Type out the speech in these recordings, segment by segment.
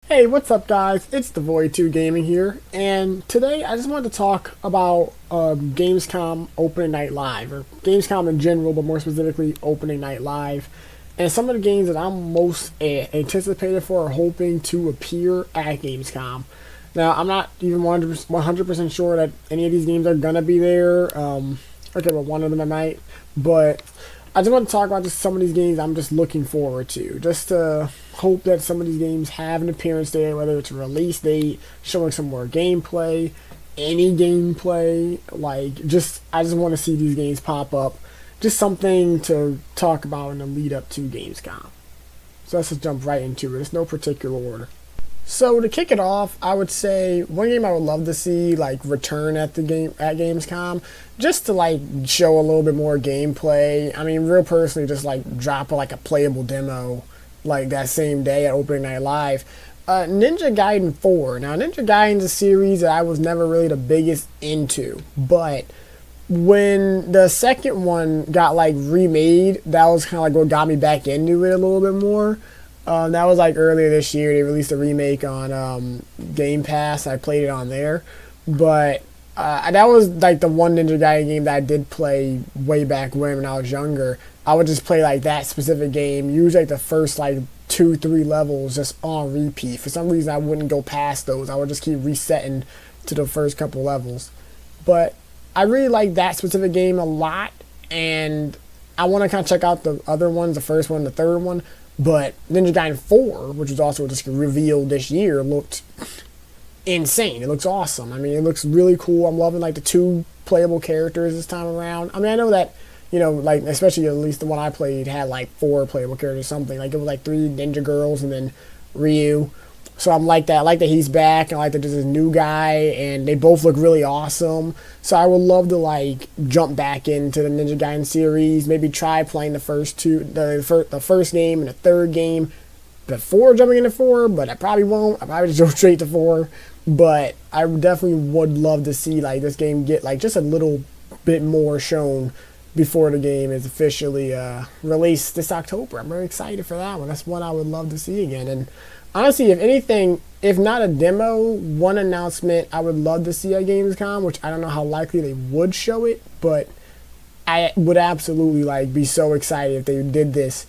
Hey, what's up, guys? It's the Void 2 Gaming here, and today I just wanted to talk about Gamescom Opening Night Live, or Gamescom in general, but more specifically Opening Night Live, and some of the games that I'm most anticipated for or hoping to appear at Gamescom. Now, I'm not even 100% sure that any of these games are gonna be there. Okay, but one of them I might, but I just want to talk about just some of these games I'm just looking forward to. Just to hope that some of these games have an appearance date, whether it's a release date, showing some more gameplay, any gameplay. I just want to see these games pop up. Just something to talk about in the lead up to Gamescom. So let's just jump right into it. It's no particular order. So to kick it off, I would say one game I would love to see return at Gamescom, just to show a little bit more gameplay. I mean, real personally, just drop a playable demo that same day at Opening Night Live. Ninja Gaiden 4. Now, Ninja Gaiden's a series that I was never really the biggest into, but when the second one got remade, that was kind of what got me back into it a little bit more. That was earlier this year. They released a remake on Game Pass. I played it on there, but that was the one Ninja Gaiden game that I did play way back when I was younger. I would just play that specific game, usually the first 2-3 levels just on repeat. For some reason, I wouldn't go past those. I would just keep resetting to the first couple levels. But I really like that specific game a lot, and I want to kind of check out the other ones, the first one, the third one. But Ninja Gaiden 4, which was also just revealed this year, looked insane. It looks awesome. I mean, it looks really cool. I'm loving the 2 playable characters this time around. I mean, I know that, especially at least the one I played had 4 playable characters or something. It was 3 ninja girls and then Ryu. So I'm like that. I like that he's back, and I like that there's this new guy, and they both look really awesome. So I would love to jump back into the Ninja Gaiden series. Maybe try playing the first game and the third game before jumping into 4. But I probably won't. I probably just go straight to 4. But I definitely would love to see this game get just a little bit more shown before the game is officially released this October. I'm very excited for that one. That's one I would love to see again. And honestly, if anything, if not a demo, one announcement I would love to see at Gamescom, which I don't know how likely they would show it, but I would absolutely be so excited if they did this.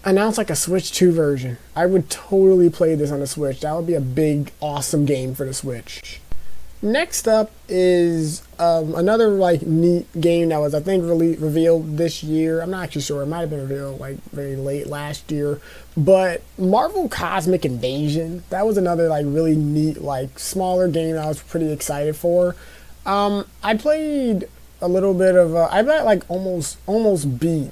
Announce a Switch 2 version. I would totally play this on the Switch. That would be a big, awesome game for the Switch. Next up is another neat game that was I think revealed this year. I'm not actually sure. It might have been revealed very late last year. But Marvel Cosmic Invasion. That was another really neat smaller game I was pretty excited for. I played a little bit of I almost beat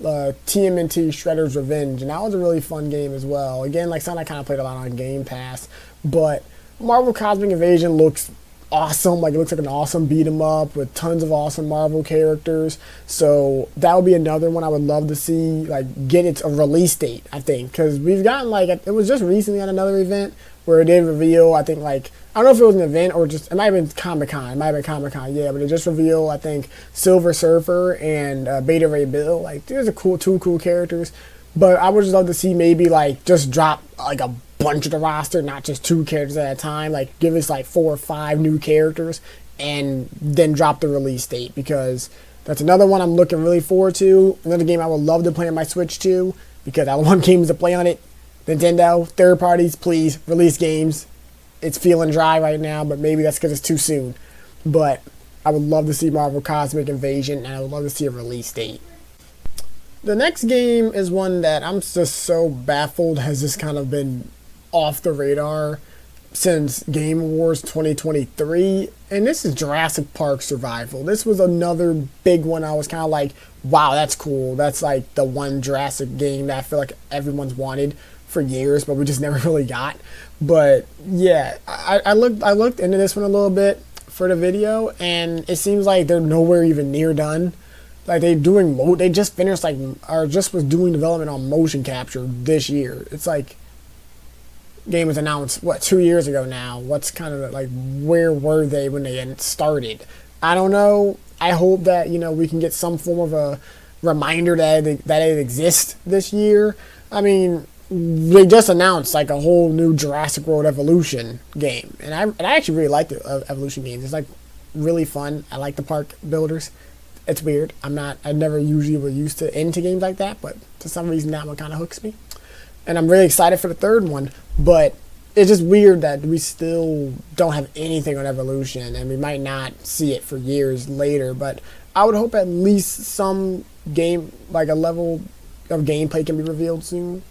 TMNT Shredder's Revenge, and that was a really fun game as well. Again, something I kind of played a lot on Game Pass, but Marvel Cosmic Invasion looks awesome. It looks like an awesome beat 'em up with tons of awesome Marvel characters. So that would be another one I would love to see get its a release date. I think because we've gotten it was just recently at another event where it did reveal. I think I don't know if it was an event or just it might have been Comic-Con. It might have been Comic-Con, yeah. But it just revealed I think Silver Surfer and Beta Ray Bill. There's two cool characters. But I would just love to see maybe just drop a bunch of the roster, not just 2 characters at a time. Give us 4 or 5 new characters and then drop the release date, because that's another one I'm looking really forward to. Another game I would love to play on my Switch too, because I want games to play on it. Nintendo, third parties, please release games. It's feeling dry right now, but maybe that's because it's too soon. But I would love to see Marvel Cosmic Invasion, and I would love to see a release date. The next game is one that I'm just so baffled has just kind of been off the radar since Game Awards 2023, and this is Jurassic Park Survival. This was another big one. I was kind of wow, that's cool. That's the one Jurassic game that I feel like everyone's wanted for years, but we just never really got. But yeah, I looked into this one a little bit for the video, and it seems like they're nowhere even near done. They just finished or just was doing development on motion capture this year. It's game was announced 2 years ago now. What's kind of where were they when they started? I don't know. I hope that we can get some form of a reminder that it exists this year. I mean, they just announced like a whole new Jurassic World Evolution game, and I actually really like the Evolution games. It's like really fun. I like the park builders. It's weird. I never usually were used to into games like that, but for some reason that one kind of hooks me, and I'm really excited for the third one. But it's just weird that we still don't have anything on Evolution, and we might not see it for years later. But I would hope at least some game, like a level of gameplay, can be revealed soon.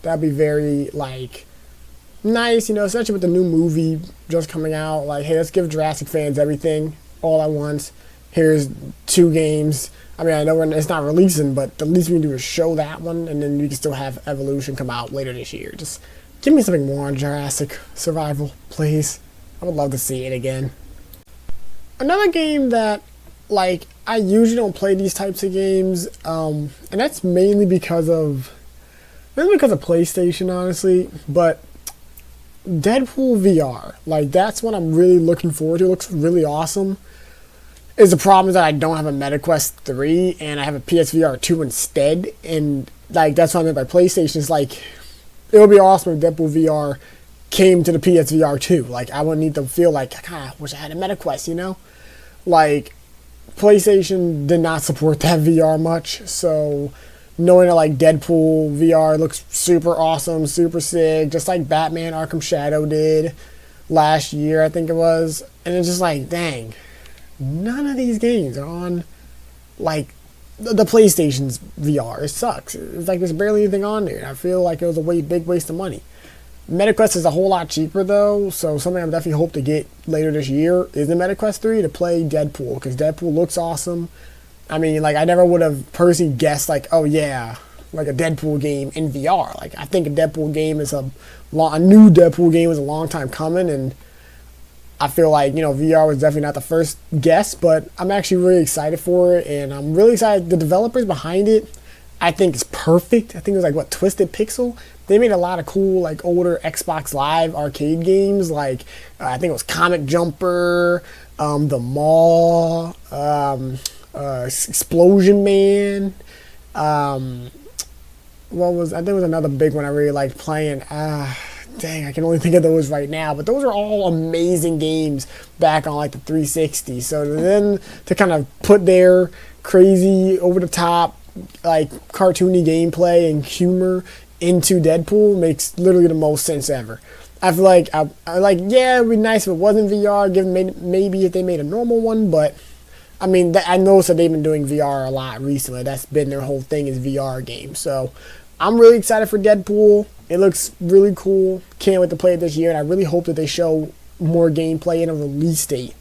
That'd be very, like, nice, especially with the new movie just coming out. Like, hey, let's give Jurassic fans everything all at once. Here's 2 games. I mean, I know it's not releasing, but the least we can do is show that one, and then we can still have Evolution come out later this year. Just give me something more on Jurassic Survival, please. I would love to see it again. Another game that, like, I usually don't play these types of games, and that's mainly because of PlayStation, honestly, but Deadpool VR, like, that's what I'm really looking forward to. It looks really awesome. The problem is that I don't have a MetaQuest 3, and I have a PSVR 2 instead, and, like, that's what I meant by PlayStation. It's like, it would be awesome if Deadpool VR came to the PSVR 2. Like, I wouldn't need to feel like, I kind of wish I had a MetaQuest, Like, PlayStation did not support that VR much, so knowing that, like, Deadpool VR looks super awesome, super sick, just like Batman Arkham Shadow did last year, I think it was. And it's just like, dang, none of these games are on, like, the PlayStation's VR. It sucks. It's like there's barely anything on there. I feel like it was a big waste of money. MetaQuest is a whole lot cheaper, though, so something I definitely hope to get later this year is the MetaQuest 3 to play Deadpool, because Deadpool looks awesome. I mean, like, I never would have personally guessed, like, oh yeah, like a Deadpool game in VR. Like, I think a Deadpool game is a new Deadpool game is a long time coming, and I feel like, VR was definitely not the first guess, but I'm actually really excited for it, and I'm really excited. The developers behind it, I think, is perfect. I think it was, like, Twisted Pixel? They made a lot of cool, like, older Xbox Live arcade games, like, I think it was Comic Jumper, The Mall, Explosion Man. I think it was another big one I really liked playing. Dang, I can only think of those right now. But those are all amazing games back on, like, the 360. So then to kind of put their crazy, over-the-top, like, cartoony gameplay and humor into Deadpool makes literally the most sense ever. I feel like, yeah, it'd be nice if it wasn't VR, maybe if they made a normal one, but I mean, I noticed that they've been doing VR a lot recently. That's been their whole thing, is VR games. So I'm really excited for Deadpool. It looks really cool. Can't wait to play it this year, and I really hope that they show more gameplay and a release date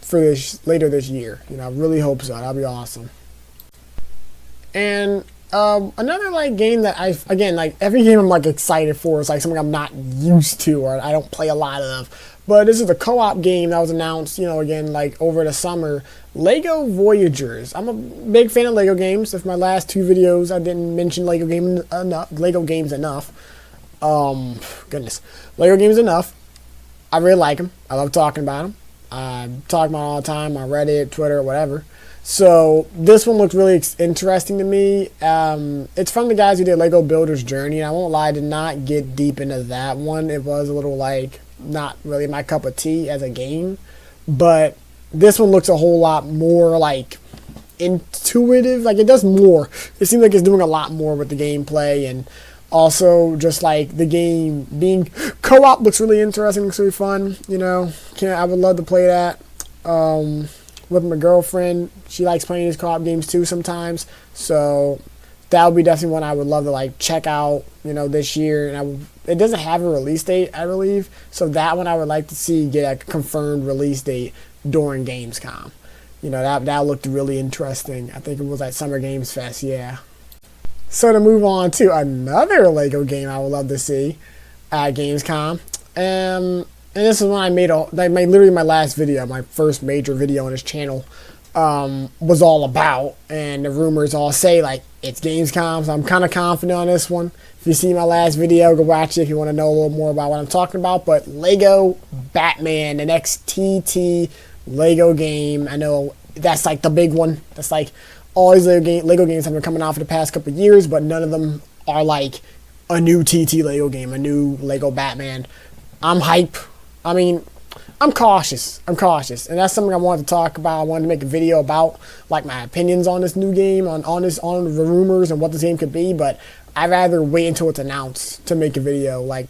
for this later this year. I really hope so. That'll be awesome. And another, like, game that like, every game I'm, like, excited for is, like, something I'm not used to or I don't play a lot of. But this is a co-op game that was announced, again, like, over the summer. Lego Voyagers. I'm a big fan of Lego games. If my last 2 videos I didn't mention Lego games enough. Goodness. Lego games enough. I really like them. I love talking about them. I talk about them all the time on Reddit, Twitter, whatever. So this one looks really interesting to me. It's from the guys who did Lego Builder's Journey. And I won't lie, I did not get deep into that one. It was a little, like, not really my cup of tea as a game. But this one looks a whole lot more, like, intuitive. Like, it does more. It seems like it's doing a lot more with the gameplay, and also just, like, the game being co-op looks really interesting. Looks really fun. I would love to play that with my girlfriend. She likes playing these co-op games too sometimes, so that would be definitely one I would love to, like, check out, this year. And it doesn't have a release date, I believe, so that one I would like to see get a confirmed release date during Gamescom. That looked really interesting. I think it was at Summer Games Fest, yeah. So to move on to another Lego game I would love to see at Gamescom, and this is one I made literally my last video, my first major video on this channel, was all about, and the rumors all say, like, it's Gamescom, so I'm kind of confident on this one. If you see my last video, go watch it if you want to know a little more about what I'm talking about. But Lego Batman, the next TT Lego game, I know that's, like, the big one. That's, like, all these Lego games have been coming out for the past couple of years, but none of them are, like, a new TT Lego game, a new Lego Batman. I'm hype. I mean, I'm cautious. And that's something I wanted to talk about. I wanted to make a video about like my opinions on this new game, on the rumors and what this game could be. But I'd rather wait until it's announced to make a video like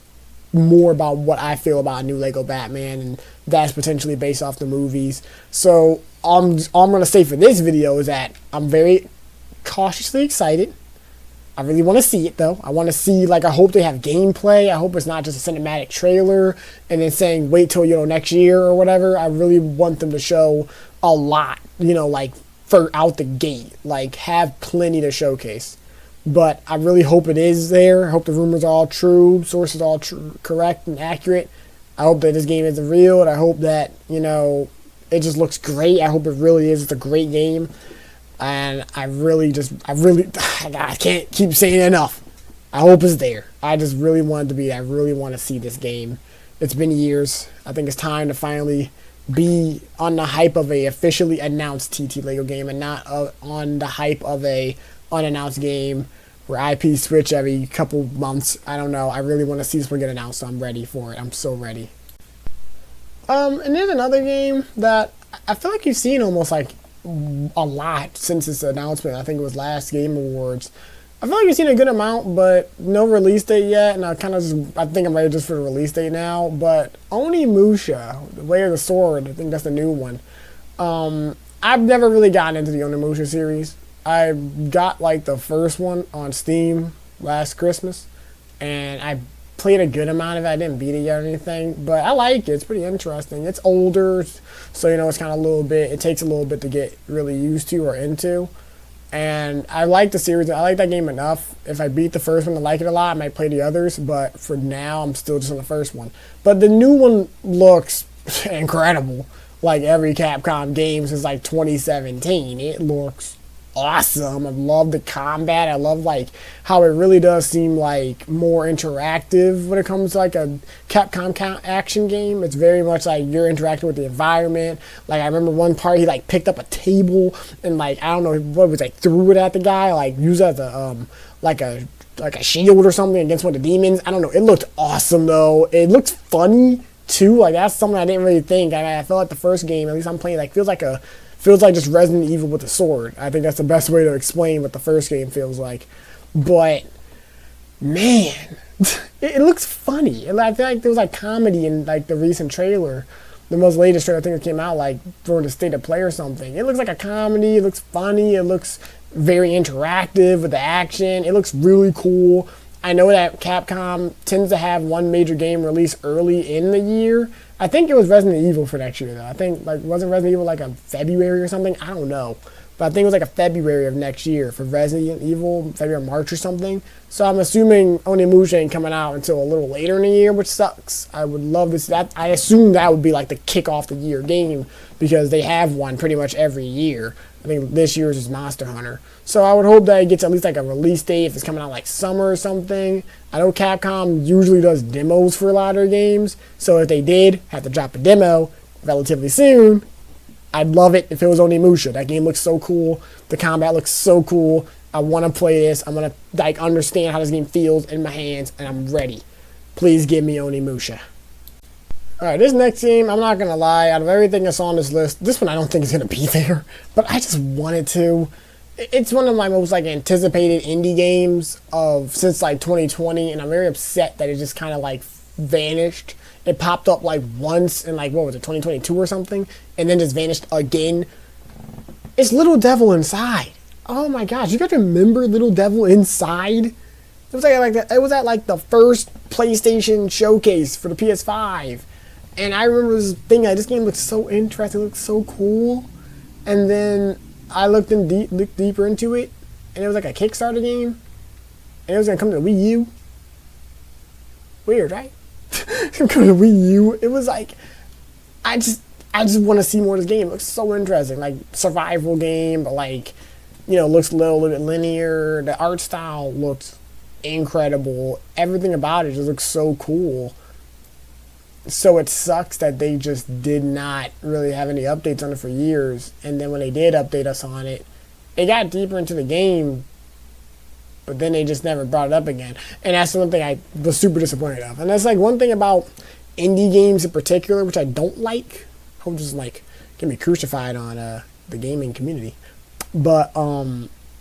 more about what I feel about a new Lego Batman, and that's potentially based off the movies. So all I'm gonna say for this video is that I'm very cautiously excited. I really want to see it though. I want to see, like, I hope they have gameplay. I hope it's not just a cinematic trailer and then saying wait till, next year or whatever. I really want them to show a lot, like for out the gate, like have plenty to showcase. But I really hope it is there. I hope the rumors are all true, sources all correct and accurate. I hope that this game is real, and I hope that, it just looks great. I hope it really is. It's a great game. And I can't keep saying it enough. I hope it's there. I just really want it to be there. I really want to see this game. It's been years. I think it's time to finally be on the hype of a officially announced TT Lego game, and not on the hype of a unannounced game where IP switch every couple months. I don't know. I really want to see this one get announced, so I'm ready for it. I'm so ready. And there's another game that I feel like you've seen almost like a lot since its announcement. I think it was last Game Awards. I feel like you've seen a good amount, but no release date yet, and I think I'm ready just for the release date now. But Onimusha, The Way of the Sword, I think that's the new one. I've never really gotten into the Onimusha series. I got like the first one on Steam last Christmas, and I played a good amount of it. I didn't beat it yet or anything, but I like it. It's pretty interesting. It's older, so it's kind of it takes a little bit to get really used to or into. And I like the series. I like that game enough. If I beat the first one and like it a lot, I might play the others, but for now, I'm still just on the first one. But the new one looks incredible. Like every Capcom game since like 2017. It looks awesome. I love the combat. I love like how it really does seem like more interactive when it comes to like a Capcom action game. It's very much like you're interacting with the environment. Like I remember one part he like picked up a table and like I don't know what it was, like threw it at the guy, like used it as a like a shield or something against one of the demons. I don't know. It looked awesome though. It looked funny too. Like that's something I didn't really think. I felt like the first game, at least I'm playing, like feels like just Resident Evil with a sword. I think that's the best way to explain what the first game feels like. But, man, it looks funny. And I feel like there was like comedy in like the recent trailer. The most latest trailer I think it came out like for the State of Play or something. It looks like a comedy. It looks funny. It looks very interactive with the action. It looks really cool. I know that Capcom tends to have one major game release early in the year. I think it was Resident Evil for next year, though. I think, like, wasn't Resident Evil like a February or something? I don't know. But I think it was like a February of next year for Resident Evil, February or March or something. So I'm assuming Onimusha ain't coming out until a little later in the year, which sucks. I would love to see that. I assume that would be like the kick-off the year game because they have one pretty much every year. I think this year's is Monster Hunter. So I would hope that it gets at least like a release date if it's coming out like summer or something. I know Capcom usually does demos for a lot of their games. So if they did have to drop a demo relatively soon, I'd love it if it was Onimusha. That game looks so cool. The combat looks so cool. I want to play this. I want to like understand how this game feels in my hands, and I'm ready. Please give me Onimusha. Alright, this next game, I'm not going to lie, out of everything that's on this list, this one I don't think is going to be there, but I just wanted to. It's one of my most like anticipated indie games since like 2020, and I'm very upset that it just kind of like vanished. It popped up like once in like, what was it, 2022 or something, and then just vanished again. It's Little Devil Inside. Oh my gosh, you guys remember Little Devil Inside? It was like that. It was at like the first PlayStation showcase for the PS5. And I remember thinking, like, this game looks so interesting, it looks so cool. And then I looked deeper into it, and it was like a Kickstarter game. And it was going to come to the Wii U. Weird, right? It's going to come to the Wii U. It was like, I just want to see more of this game. It looks so interesting. Like, survival game, but like, looks a little bit linear. The art style looks incredible. Everything about it just looks so cool. So it sucks that they just did not really have any updates on it for years. And then when they did update us on it, it got deeper into the game, but then they just never brought it up again. And that's the one thing I was super disappointed of. And that's like one thing about indie games in particular, which I don't like. I'll just like get me crucified on the gaming community. But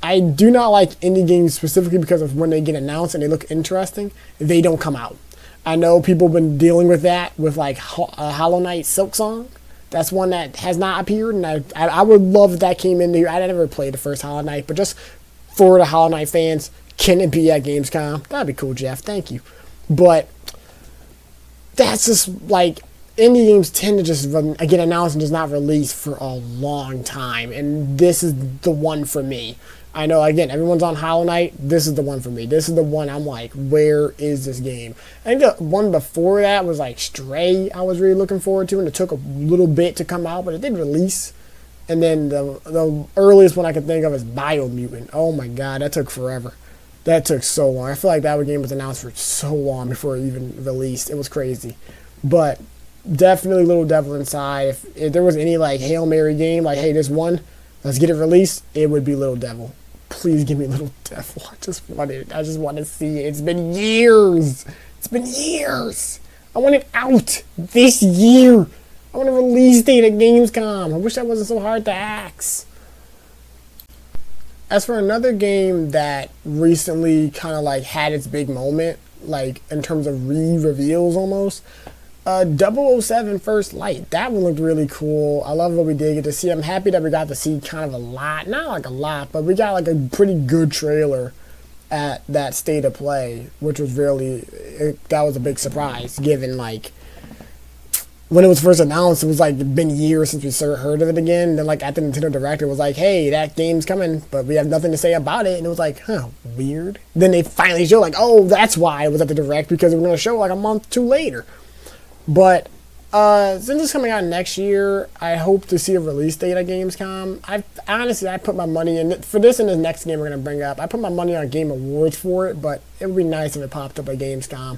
I do not like indie games specifically because of when they get announced and they look interesting, they don't come out. I know people have been dealing with that with like Hollow Knight Silksong. That's one that has not appeared, and I would love if that came in here. I never played the first Hollow Knight, but just for the Hollow Knight fans, can it be at Gamescom? That'd be cool, Jeff. Thank you. But that's just like indie games tend to just get announced and just not released for a long time, and this is the one for me. I know, again, everyone's on Hollow Knight. This is the one for me. This is the one I'm like, where is this game? I think the one before that was like Stray I was really looking forward to, and it took a little bit to come out, but it did release. And then the earliest one I can think of is Biomutant. Oh my god, that took forever. That took so long. I feel like that game was announced for so long before it even released. It was crazy. But definitely Little Devil Inside. If there was any like Hail Mary game, like, hey, this one, let's get it released, it would be Little Devil. Please give me Little Devil. I just want it. I just want to see it. It's been years. It's been years. I want it out this year. I want a release date at Gamescom. I wish that wasn't so hard to ask. As for another game that recently kind of like had its big moment, like in terms of re-reveals almost, 007 First Light. That one looked really cool. I love what we did get to see. I'm happy that we got to see kind of a lot. Not like a lot, but we got like a pretty good trailer at that State of Play, which was really, that was a big surprise, given like, when it was first announced, it was like been years since we heard of it again. And then like at the Nintendo Direct, it was like, hey, that game's coming, but we have nothing to say about it. And it was like, huh, weird. Then they finally showed like, oh, that's why it was at the Direct, because we're going to show like a month or two later. But since it's coming out next year, I hope to see a release date at Gamescom. I put my money in for this and the next game we're going to bring up. I put my money on Game Awards for it, but it would be nice if it popped up at Gamescom.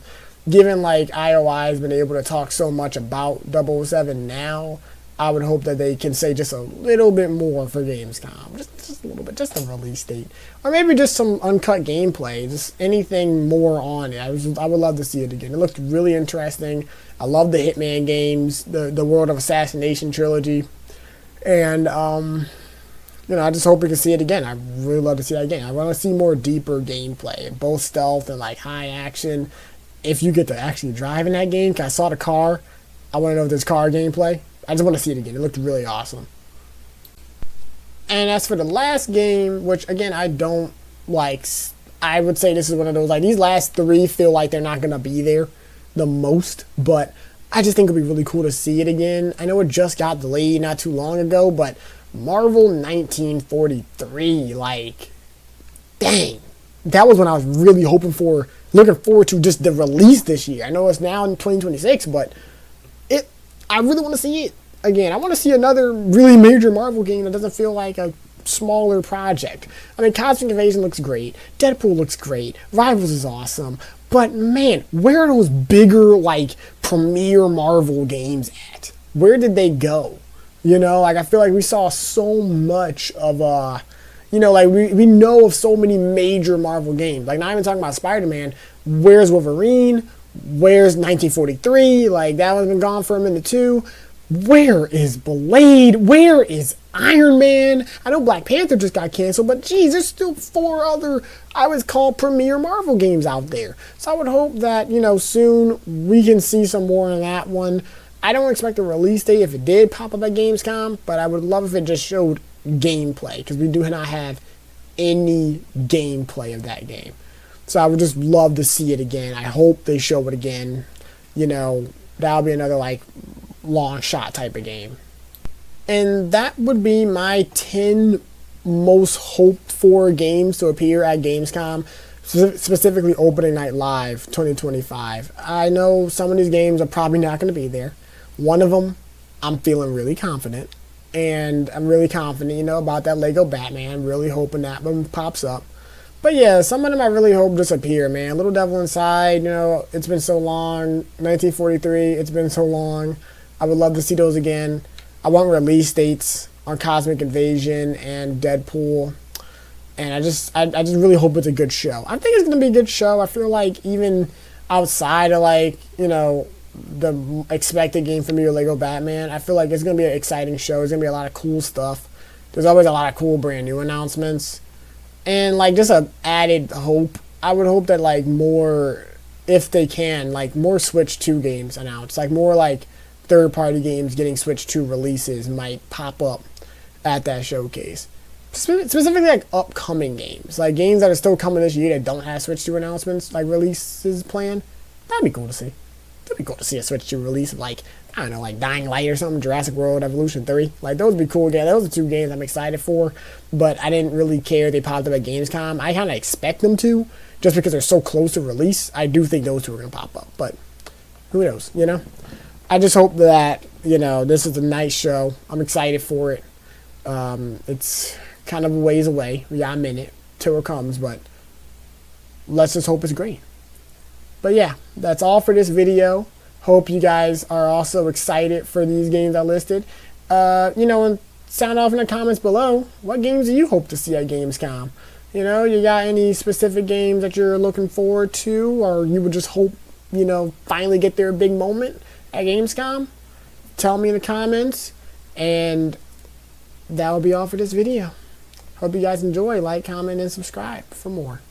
Given like IOI has been able to talk so much about 007 now, I would hope that they can say just a little bit more for Gamescom. Just a little bit, just a release date. Or maybe just some uncut gameplay, just anything more on it. I would love to see it again. It looked really interesting. I love the Hitman games, the World of Assassination trilogy. And, I just hope we can see it again. I really love to see it again. I want to see more deeper gameplay, both stealth and like high action. If you get to actually drive in that game, 'cause I saw the car. I want to know if there's car gameplay. I just want to see it again. It looked really awesome. And as for the last game, which again I don't like, I would say this is one of those, like, these last three feel like they're not going to be there the most, but I just think it'd be really cool to see it again. I know it just got delayed not too long ago, but Marvel 1943, like, dang, that was when I was really looking forward to just the release this year. I know it's now in 2026, but I really want to see it again. I want to see another really major Marvel game that doesn't feel like a smaller project. I mean, Cosmic Invasion looks great. Deadpool looks great. Rivals is awesome. But man, where are those bigger, like, premier Marvel games at? Where did they go? Like, I feel like we saw so much of, like, we know of so many major Marvel games. Like, not even talking about Spider-Man. Where's Wolverine? Where's 1943? Like, that one's been gone for a minute too. Where is Blade? Where is Iron Man? I know Black Panther just got canceled, but geez, there's still 4 other, I would call, premier Marvel games out there. So I would hope that, soon we can see some more on that one. I don't expect a release date if it did pop up at Gamescom, but I would love if it just showed gameplay, because we do not have any gameplay of that game. So I would just love to see it again. I hope they show it again. That'll be another, like, long shot type of game. And that would be my 10 most hoped for games to appear at Gamescom, specifically Opening Night Live 2025. I know some of these games are probably not going to be there. One of them, I'm feeling really confident. And I'm really confident, about that Lego Batman. Really hoping that one pops up. But yeah, some of them I really hope disappear, man. Little Devil Inside, it's been so long. 1943, it's been so long. I would love to see those again. I want release dates on Cosmic Invasion and Deadpool. and I just really hope it's a good show. I think it's gonna be a good show. I feel like even outside of like the expected game from me or Lego Batman, I feel like it's gonna be an exciting show. There's gonna be a lot of cool stuff. There's always a lot of cool brand new announcements, and like just a added hope. I would hope that like more, if they can, like more Switch 2 games announced, like more like third party games getting Switch 2 releases might pop up at that showcase. Specifically like upcoming games, like games that are still coming this year that don't have Switch 2 announcements, like releases planned. That'd be cool to see. That'd be cool to see a Switch 2 release of like, I don't know, like Dying Light or something, Jurassic World Evolution 3. Like those would be cool games. Those are two games I'm excited for, but I didn't really care if they popped up at Gamescom. I kind of expect them to, just because they're so close to release. I do think those two are going to pop up, but who knows, I just hope that, this is a nice show. I'm excited for it. It's kind of a ways away. We got a minute till it comes, but let's just hope it's great. But yeah, that's all for this video. Hope you guys are also excited for these games I listed. And sound off in the comments below. What games do you hope to see at Gamescom? You got any specific games that you're looking forward to, or you would just hope, finally get their big moment at Gamescom? Tell me in the comments, and that will be all for this video. Hope you guys enjoy. Like, comment, and subscribe for more.